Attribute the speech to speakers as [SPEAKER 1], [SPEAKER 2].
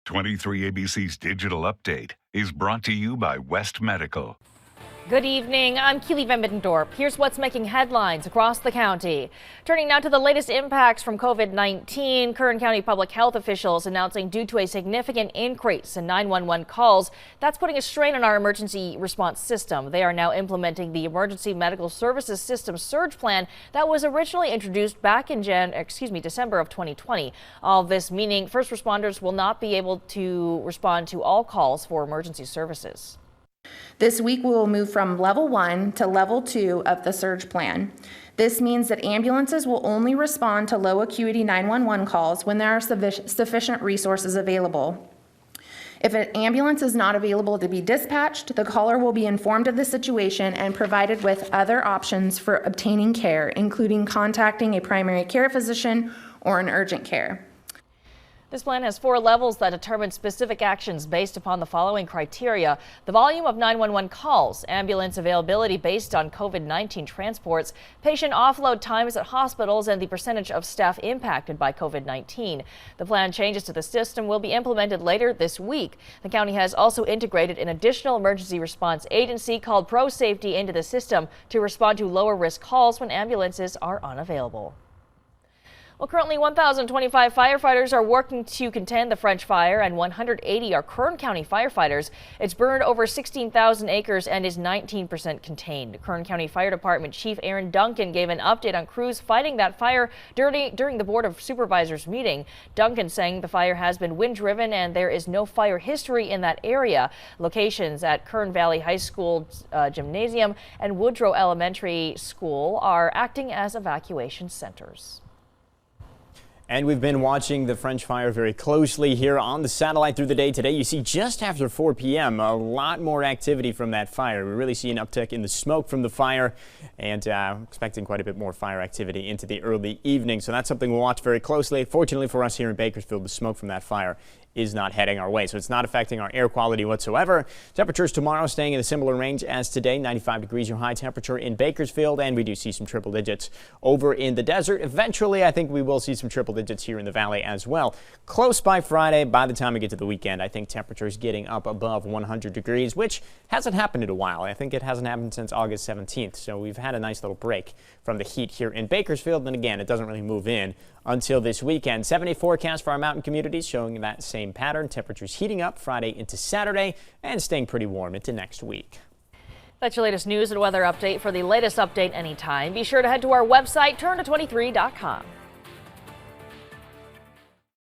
[SPEAKER 1] 23 ABC's Digital Update is brought to you by West Medical.
[SPEAKER 2] Good evening, I'm KEELEY Middendorp. Here's what's making headlines across the county. Turning now to the latest impacts from COVID-19, Kern County public health officials announcing due to a significant increase in 911 calls, that's putting a strain on our emergency response system. They are now implementing the Emergency Medical Services System Surge Plan that was originally introduced back in December of 2020. All this meaning first responders will not be able to respond to all calls for emergency services.
[SPEAKER 3] This week, we will move from level 1 to level 2 of the surge plan. This means that ambulances will only respond to low acuity 911 calls when there are sufficient resources available. If an ambulance is not available to be dispatched, the caller will be informed of the situation and provided with other options for obtaining care, including contacting a primary care physician or an urgent care.
[SPEAKER 2] This plan has 4 levels that determine specific actions based upon the following criteria: the volume of 911 calls, ambulance availability based on COVID-19 transports, patient offload times at hospitals, and the percentage of staff impacted by COVID-19. The plan changes to the system will be implemented later this week. The county has also integrated an additional emergency response agency called Pro Safety into the system to respond to lower risk calls when ambulances are unavailable. Well, currently 1,025 firefighters are working to contain the French fire, and 180 are Kern County firefighters. It's burned over 16,000 acres and is 19% contained. Kern County Fire Department Chief Aaron Duncan gave an update on crews fighting that fire during the Board of Supervisors meeting. Duncan saying the fire has been wind-driven and there is no fire history in that area. Locations at Kern Valley High School Gymnasium and Woodrow Elementary School are acting as evacuation centers.
[SPEAKER 4] And we've been watching the French fire very closely here on the satellite through the day today. You see just after 4 p.m. a lot more activity from that fire. We really see an uptick in the smoke from the fire and expecting quite a bit more fire activity into the early evening. So that's something we'll watch very closely. Fortunately for us here in Bakersfield, the smoke from that fire is not heading our way, so it's not affecting our air quality whatsoever. Temperatures tomorrow staying in a similar range as today, 95 degrees your high temperature in Bakersfield, and we do see some triple digits over in the desert. Eventually, I think we will see some triple digits here in the valley as well. Close by Friday, by the time we get to the weekend, I think temperatures getting up above 100 degrees, which hasn't happened in a while. I think it hasn't happened since August 17th, so we've had a nice little break from the heat here in Bakersfield, and again, it doesn't really move in until this weekend. 7-day forecast for our mountain communities showing that same pattern. Temperatures heating up Friday into Saturday and staying pretty warm into next week.
[SPEAKER 2] That's your latest news and weather update. For the latest update anytime, be sure to head to our website, turn23.com.